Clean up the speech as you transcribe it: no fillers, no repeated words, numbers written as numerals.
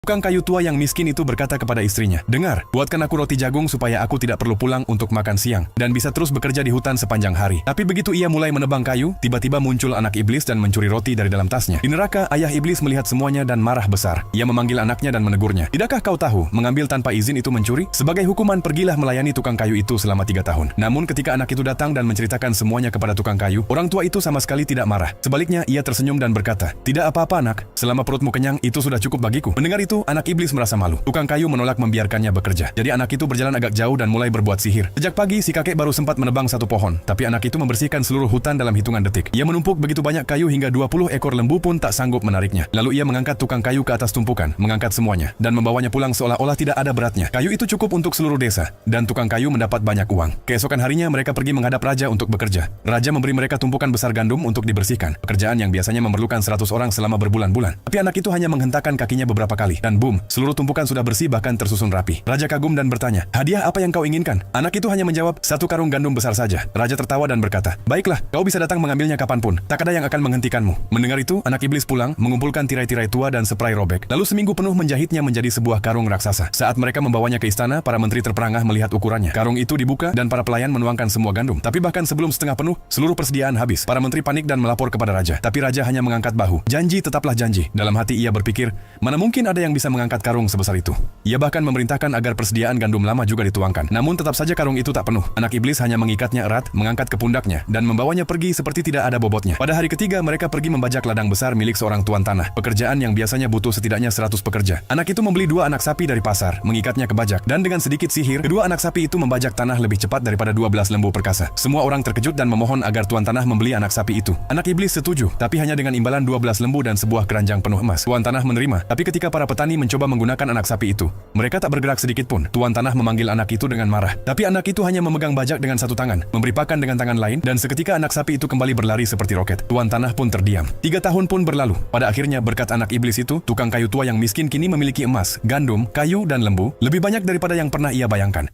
Tukang kayu tua yang miskin itu berkata kepada istrinya, "Dengar, buatkan aku roti jagung supaya aku tidak perlu pulang untuk makan siang dan bisa terus bekerja di hutan sepanjang hari." Tapi begitu ia mulai menebang kayu, tiba-tiba muncul anak iblis dan mencuri roti dari dalam tasnya. Di neraka, ayah iblis melihat semuanya dan marah besar. Ia memanggil anaknya dan menegurnya. "Tidakkah kau tahu, mengambil tanpa izin itu mencuri? Sebagai hukuman pergilah melayani tukang kayu itu selama 3 tahun." Namun ketika anak itu datang dan menceritakan semuanya kepada tukang kayu, orang tua itu sama sekali tidak marah. Sebaliknya, ia tersenyum dan berkata, "Tidak apa-apa anak, selama perutmu kenyang itu sudah cukup bagiku." Mendengar itu, anak iblis merasa malu. Tukang kayu menolak membiarkannya bekerja. Jadi anak itu berjalan agak jauh dan mulai berbuat sihir. Sejak pagi, si kakek baru sempat menebang satu pohon, tapi anak itu membersihkan seluruh hutan dalam hitungan detik. Ia menumpuk begitu banyak kayu hingga 20 ekor lembu pun tak sanggup menariknya. Lalu ia mengangkat tukang kayu ke atas tumpukan, mengangkat semuanya, dan membawanya pulang seolah-olah tidak ada beratnya. Kayu itu cukup untuk seluruh desa, dan tukang kayu mendapat banyak uang. Keesokan harinya mereka pergi menghadap raja untuk bekerja. Raja memberi mereka tumpukan besar gandum untuk dibersihkan, pekerjaan yang biasanya memerlukan 100 orang selama berbulan-bulan. Tapi anak itu hanya menghentakkan kakinya beberapa kali, dan boom, seluruh tumpukan sudah bersih bahkan tersusun rapi. Raja kagum dan bertanya, "Hadiah apa yang kau inginkan?" Anak itu hanya menjawab, "1 karung gandum besar saja." Raja tertawa dan berkata, "Baiklah, kau bisa datang mengambilnya kapanpun. Tak ada yang akan menghentikanmu." Mendengar itu, anak iblis pulang, mengumpulkan tirai-tirai tua dan spray robek. Lalu seminggu penuh menjahitnya menjadi sebuah karung raksasa. Saat mereka membawanya ke istana, para menteri terperangah melihat ukurannya. Karung itu dibuka dan para pelayan menuangkan semua gandum. Tapi bahkan sebelum setengah penuh, seluruh persediaan habis. Para menteri panik dan melapor kepada raja. Tapi raja hanya mengangkat bahu. "Janji tetaplah janji." Dalam hati ia berpikir, mana mungkin ada yang bisa mengangkat karung sebesar itu. Ia bahkan memerintahkan agar persediaan gandum lama juga dituangkan. Namun tetap saja karung itu tak penuh. Anak iblis hanya mengikatnya erat, mengangkat ke pundaknya, dan membawanya pergi seperti tidak ada bobotnya. Pada hari ketiga, mereka pergi membajak ladang besar milik seorang tuan tanah. Pekerjaan yang biasanya butuh setidaknya 100 pekerja. Anak itu membeli 2 anak sapi dari pasar, mengikatnya ke bajak, dan dengan sedikit sihir, kedua anak sapi itu membajak tanah lebih cepat daripada 12 lembu perkasa. Semua orang terkejut dan memohon agar tuan tanah membeli anak sapi itu. Anak iblis setuju, tapi hanya dengan imbalan 12 lembu dan sebuah keranjang penuh emas. Tuan tanah menerima, tapi ketika para petani mencoba menggunakan anak sapi itu, mereka tak bergerak sedikit pun. Tuan tanah memanggil anak itu dengan marah. Tapi anak itu hanya memegang bajak dengan satu tangan, memberi pakan dengan tangan lain, dan seketika anak sapi itu kembali berlari seperti roket. Tuan tanah pun terdiam. 3 tahun pun berlalu. Pada akhirnya berkat anak iblis itu, tukang kayu tua yang miskin kini memiliki emas, gandum, kayu, dan lembu lebih banyak daripada yang pernah ia bayangkan.